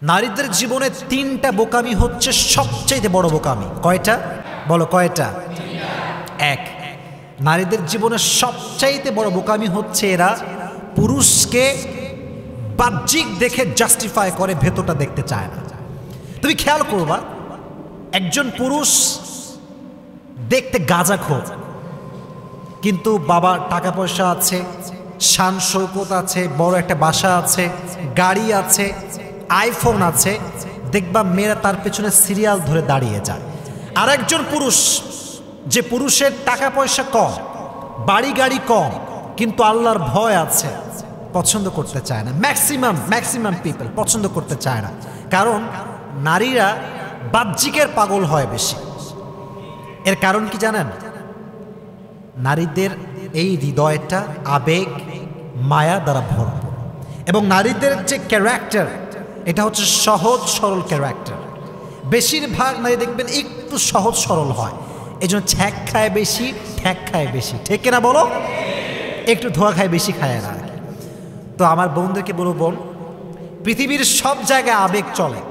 নারীদের জীবনে তিনটা বোকামি হচ্ছে সবচেয়ে বড় বোকামি। কয়টা বলো, কয়টা? এক, নারীদের জীবনে সবচাইতে বড় বোকামি হচ্ছে এরা পুরুষকে বাহ্যিক দেখে জাস্টিফাই করে, ভেতরটা দেখতে চায় না। তুমি খেয়াল করবা, একজন পুরুষ দেখতে গাঁজাখোর, কিন্তু বাবার টাকা পয়সা আছে, শান শৌকত আছে, বড় একটা বাসা আছে, গাড়ি আছে, আইফোন আছে, দেখবা মেয়েরা তার পেছনে সিরিয়াল ধরে দাঁড়িয়ে যায়। আর একজন পুরুষ, যে পুরুষের টাকা পয়সা কম, বাড়ি গাড়ি কম, কিন্তু আল্লাহর ভয় আছে, পছন্দ করতে চায় না। ম্যাক্সিমাম পিপল পছন্দ করতে চায় না, কারণ নারীরা বাহ্যিকের পাগল হয় বেশি। এর কারণ কি জানেন? নারীদের এই হৃদয়টা আবেগ মায়া দ্বারা ভরপুর, এবং নারীদের যে ক্যারেক্টার, এটা হচ্ছে সহজ সরল ক্যারেক্টার। বেশিরভাগ নারী দেখবেন একটু সহজ সরল হয়, এই জন্য ছ্যাক খায় বেশি, ঠ্যাক খায় বেশি, ঠিক না বলো? একটু ধোয়া খায় বেশি, খায় না। তো আমার বোনদেরকে বলবো, বোন, পৃথিবীর সব জায়গায় আবেগ চলে।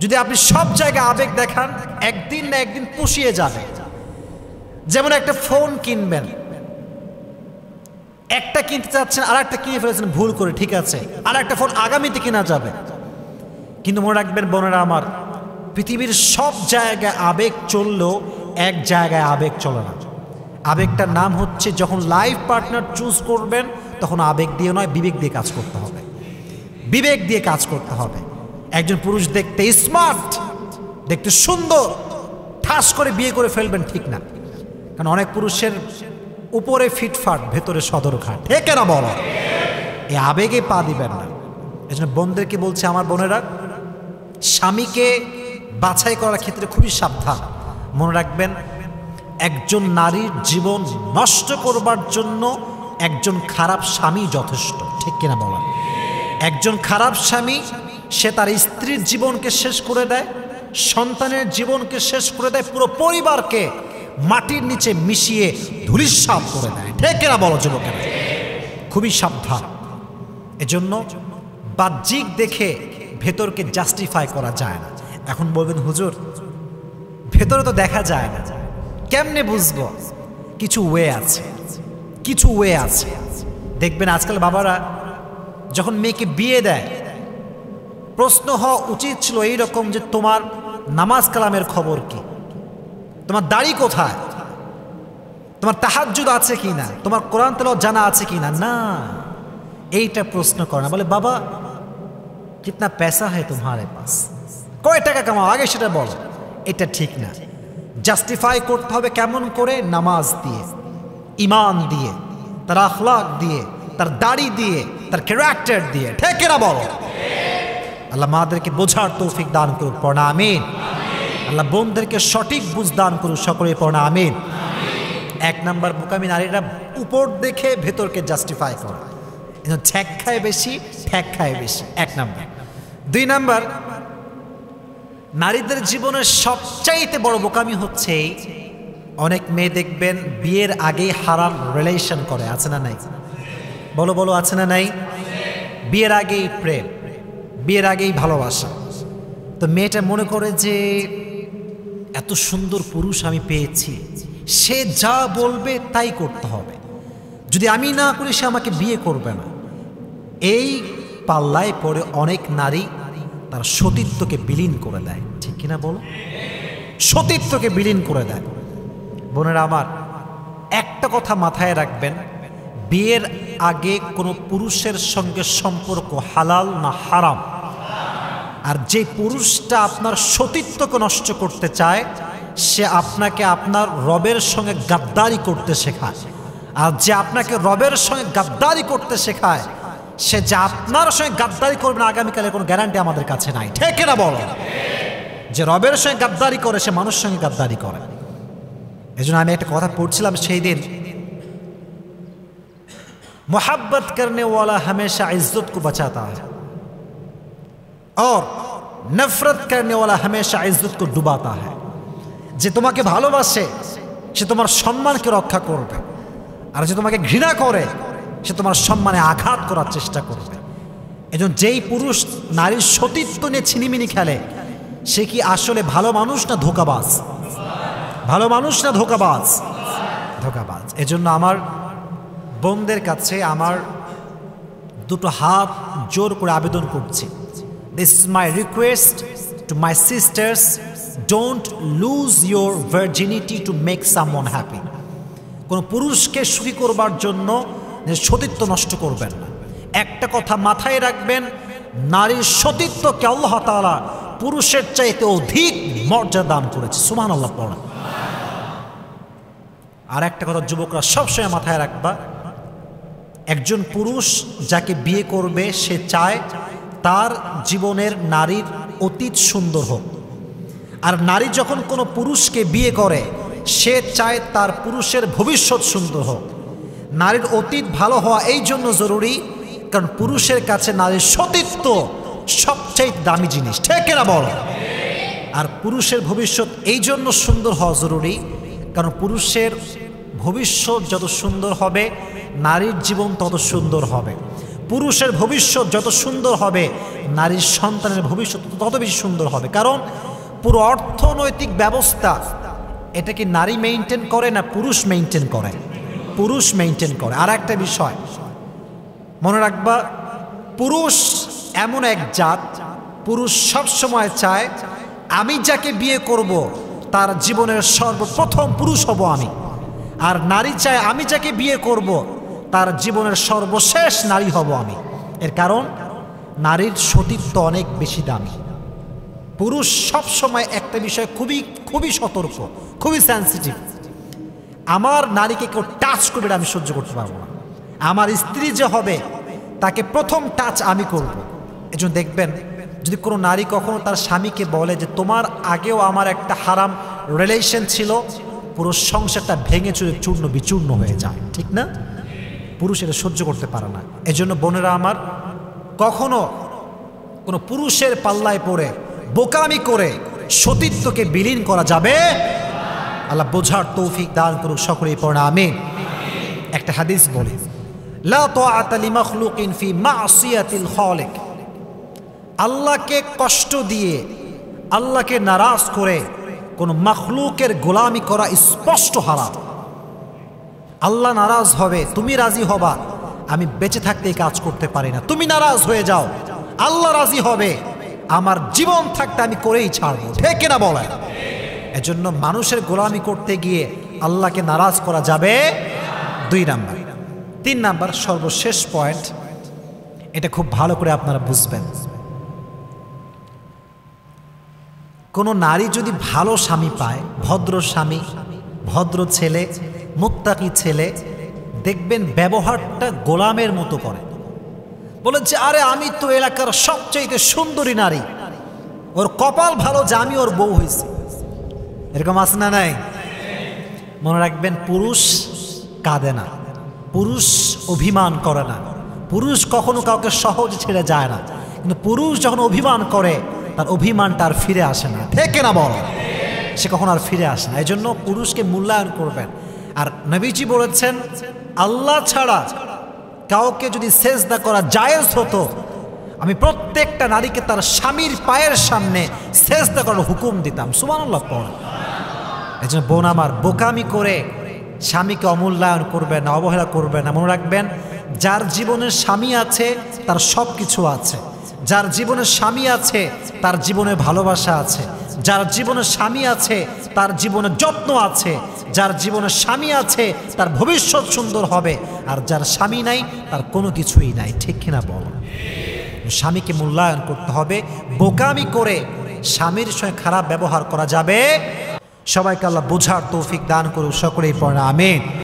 যদি আপনি সব জায়গায় আবেগ দেখান, একদিন না একদিন পুষিয়ে যাবে। যেমন একটা ফোন কিনবেন, একটা কিনতে চাচ্ছেন, আর একটা কিনে ফেলেছেন ভুল করে, ঠিক আছে, আর একটা ফোন আগামীতে কেনা যাবে। কিন্তু মনে রাখবেন বোনেরা আমার, পৃথিবীর সব জায়গায় আবেগ চললেও এক জায়গায় আবেগ চলে না। আবেগটার নাম হচ্ছে, যখন লাইফ পার্টনার চুজ করবেন, তখন আবেগ দিয়ে নয়, বিবেক দিয়ে কাজ করতে হবে। বিবেক দিয়ে কাজ করতে হবে। একজন পুরুষ দেখতে স্মার্ট, দেখতে সুন্দর, ঠাস করে বিয়ে করে ফেলবেন, ঠিক না। কারণ অনেক পুরুষের উপরে ফিটফাট, ভেতরে সদরঘাট, ঠিক না বলো? এই আবেগে পা দিবেন না। এই জন্য বোনদেরকে বলছে, আমার বোনেরা, স্বামীকে বাছাই করার ক্ষেত্রে খুবই সাবধান। মনে রাখবেন, একজন নারীর জীবন নষ্ট করবার জন্য একজন খারাপ স্বামী যথেষ্ট, ঠিক কিনা বলেন? একজন খারাপ স্বামী, সে তার স্ত্রীর জীবনকে শেষ করে দেয়, সন্তানের জীবনকে শেষ করে দেয়, পুরো পরিবারকে মাটির নিচে মিশিয়ে ধূলিসাৎ করে দেয়, ঠিক কিনা বলো যুবকেরা? খুবই সাবধান। এজন্য বাহ্যিক দেখে ভেতরকে জাস্টিফাই করা যায় না। এখন বলবেন, হুজুর, ভেতরে তো দেখা যায় না, কেমনে বুঝবো? কিছু ওয়ে আছে, কিছু ওয়ে আছে। দেখবেন আজকাল বাবারা যখন মেয়েকে বিয়ে দেয়, প্রশ্ন হওয়া উচিত ছিল এইরকম যে, তোমার নামাজ কালামের খবর কি? তোমার দাড়ি কোথায়? তোমার তাহাজ্জুদ আছে কি না? তোমার কোরআন তেলাওয়াত জানা আছে কি না? না, এইটা প্রশ্ন করে না। বলে, বাবা কিতনা পয়সা है तुम्हारे पास, কয় টাকা কামাও, আগে সেটা বলো। এটা ঠিক না। জাস্টিফাই করতে হবে কেমন করে? নামাজ দিয়ে, ইমান দিয়ে, তার আখলাক দিয়ে, তার দাড়ি দিয়ে, তার ক্যারেক্টার দিয়ে, ঠিক না বলো? আল্লাহ মাদেরকে বোঝার তৌফিক দান করুক, পড়া আমিন। আল্লাহ বোনদেরকে সঠিক বুঝ দান করুক, সকলে পড়া আমিন। এক নাম্বার বোকামি, নারীরা উপর দেখে ভেতরকে জাস্টিফাই করে, ছ্যাক খায় বেশি, ঠ্যাক খায় বেশি, এক নাম্বার। দুই নাম্বার, নারীদের জীবনের সবচাইতে বড় বোকামি হচ্ছে, অনেক মেয়ে দেখবেন বিয়ের আগেই হারাম রিলেশন করে, আছে না নাই? বলো বলো, আছে না নাই? বিয়ের আগেই প্রেম, বিয়ের আগেই ভালোবাসা। তো মেয়েটা মনে করে যে এত সুন্দর পুরুষ আমি পেয়েছি, সে যা বলবে তাই করতে হবে, যদি আমি না করি সে আমাকে বিয়ে করবে না। এই পাল্লায় পড়ে অনেক নারী তার সতীত্বকে বিলীন করে দেয়, ঠিক কিনা বলো? সতীত্বকে বিলীন করে দেয়। বোনেরা আমার, একটা কথা মাথায় রাখবেন, বিয়ের আগে কোনো পুরুষের সঙ্গে সম্পর্ক হালাল না হারাম। আর যে পুরুষটা আপনার সতীত্বকে নষ্ট করতে চায়, সে আপনাকে আপনার রবের সঙ্গে গাদ্দারি করতে শেখায়। আর যে আপনাকে রবের সঙ্গে গাদ্দারি করতে শেখায়, সে যে আপনার সঙ্গে গাদ্দারি করবে না আগামীকালে কোনো গ্যারান্টি আমাদের কাছে নাই, ঠিক না বলো? যে রবের সঙ্গে গাদ্দারি করে, সে মানুষের সঙ্গে গাদ্দারি করে। এই জন্য আমি একটা কথা পড়ছিলাম সেই দিন, मोहब्बत करने वाला हमेशा इज्जत को बचाता है और नफरत करने वाला हमेशा इज्जत को डुबाता है। যে তোমাকে ভালোবাসে সে তোমার সম্মানকে রক্ষা করবে, আর যে তোমাকে ঘৃণা করে সে তোমার সম্মানে আঘাত করার চেষ্টা করবে। এজন্য যেই পুরুষ নারীর সতীত্ব নিয়ে ছিনিমিনি খেলে সে কি আসলে ভালো মানুষ না ধোঁকাবাজ? ভালো মানুষ না ধোঁকাবাজ? ধোঁকাবাজ। এজন্য আমার বোনদের কাছে আমার দুটো হাত জোর করে আবেদন করছি, this is my request to my sisters, don't lose your virginity to make someone happy. কোনো পুরুষকে সুখী করবার জন্য সতীত্ব নষ্ট করবেন না। একটা কথা মাথায় রাখবেন, নারীর সতীত্বকে আল্লাহ তাআলা পুরুষের চাইতে অধিক মর্যাদা দান করেছে। সুবহানাল্লাহ পড়া। আর একটা কথা যুবকরা সবসময় মাথায় রাখবা, একজন পুরুষ যাকে বিয়ে করবে সে চায় তার জীবনের নারীর অতীত সুন্দর হোক। আর নারী যখন কোনো পুরুষকে বিয়ে করে সে চায় তার পুরুষের ভবিষ্যৎ সুন্দর হোক। নারীর অতীত ভালো হওয়া এই জন্য জরুরি কারণ পুরুষের কাছে নারীর সতীত্ব সবচেয়ে দামি জিনিস, ঠিক না বলো? আর পুরুষের ভবিষ্যৎ এই জন্য সুন্দর হওয়া জরুরি কারণ পুরুষের ভবিষ্যৎ যত সুন্দর হবে নারীর জীবন তত সুন্দর হবে। পুরুষের ভবিষ্যৎ যত সুন্দর হবে নারীর সন্তানের ভবিষ্যৎ তত বেশি সুন্দর হবে। কারণ পুরো অর্থনৈতিক ব্যবস্থা এটা কি নারী মেইনটেইন করে না পুরুষ মেইনটেইন করে? পুরুষ মেইনটেইন করে। আর একটা বিষয় মনে রাখবা, পুরুষ এমন এক জাত, পুরুষ সবসময় চায় আমি যাকে বিয়ে করব তার জীবনের সর্বপ্রথম পুরুষ হব আমি। আর নারী চায় আমি যাকে বিয়ে করব তার জীবনের সর্বশেষ নারী হব আমি। এর কারণ নারীর সতীত্ব অনেক বেশি দামি। পুরুষ সবসময় একটা বিষয় খুবই সতর্ক, খুবই সেন্সিটিভ। আমার নারীকে কেউ টাচ করবে আমি সহ্য করতে পারবো না। আমার স্ত্রী যে হবে তাকে প্রথম টাচ আমি করব। এজন্য দেখবেন যদি কোনো নারী কখনো তার স্বামীকে বলে যে তোমার আগেও আমার একটা হারাম রিলেশন ছিল, পুরো সংসারটা ভেঙে চুরে চূর্ণ বিচূর্ণ হয়ে যায়, ঠিক না? পুরুষ এটা সহ্য করতে পারে না। এজন্য বোনেরা আমার, কখনো কোনো পুরুষের পাল্লায় পড়ে বোকামি করে সতীত্বকে বিলীন করা যাবে। আল্লাহ বোঝার তৌফিক দান করুক, সকলেই পড়া আমিন। একটা হাদিস বলি, লা তাআতা লিমাখলুকিন ফি মাসিয়াতিল খালিক। আল্লাহকে কষ্ট দিয়ে, আল্লাহকে নারাজ করে কোন মাখলুকের গোলামি করা স্পষ্ট হারাম। আল্লাহ নারাজ হবে, তুমি রাজি হবা, আমি বেঁচে থাকতে এই কাজ করতে পারি না। তুমি নারাজ হয়ে যাও, আল্লাহ রাজি হবে, আমার জীবন থাকতে আমি করেই ছাড়বো, ঠিক না বলে? এজন্য মানুষের গোলামি করতে গিয়ে আল্লাহকে নারাজ করা যাবে। 2 নাম্বার। 3 নাম্বার সর্বশেষ পয়েন্ট, এটা খুব ভালো করে আপনারা বুঝবেন। কোনো নারী যদি ভালো স্বামী পায়, ভদ্র স্বামী, ভদ্র ছেলে, মুত্তাকি ছেলে, দেখবেন ব্যবহারটা গোলামের মতো করে। বলেন যে আরে আমি তো এলাকার সবচেয়ে সুন্দরী নারী, ওর কপাল ভালো যে আমি ওর বউ হয়েছি। এরকম আছে না নাই? মনে রাখবেন, পুরুষ কাঁদে না, পুরুষ অভিমান করে না, পুরুষ কখনো কাউকে সহজে ছেড়ে যায় না। কিন্তু পুরুষ যখন অভিমান করে তার অভিমানটা আর ফিরে আসে না, ঠিক না বল? সে কখনো আর ফিরে আসে না। এই জন্য পুরুষকে মূল্যায়ন করবেন। আর নবীজি বলেছেন, আল্লাহ ছাড়া কাউকে যদি সেজদা করা জায়েজ হতো, আমি প্রত্যেকটা নারীকে তার স্বামীর পায়ের সামনে সেজদা করার হুকুম দিতাম। সুবহানাল্লাহ পড়ে। এই জন্য বোন আমার, বোকামি করে স্বামীকে অমূল্যায়ন করবে না, অবহেলা করবে না। মনে রাখবেন, যার জীবনের স্বামী আছে তার সব কিছু আছে। যার জীবনের স্বামী আছে তার জীবনে ভালোবাসা আছে। যার জীবনের স্বামী আছে তার জীবনে যত্ন আছে। যার জীবনের স্বামী আছে তার ভবিষ্যৎ সুন্দর হবে। আর যার স্বামী নাই তার কোনো কিছুই নাই, ঠিক কিনা বলো? স্বামীকে মূল্যায়ন করতে হবে। বোকামি করে স্বামীর সঙ্গে খারাপ ব্যবহার করা যাবে। সবাইকে আল্লাহ বোঝার তৌফিক দান করুক, সকলেই পড়া আমিন।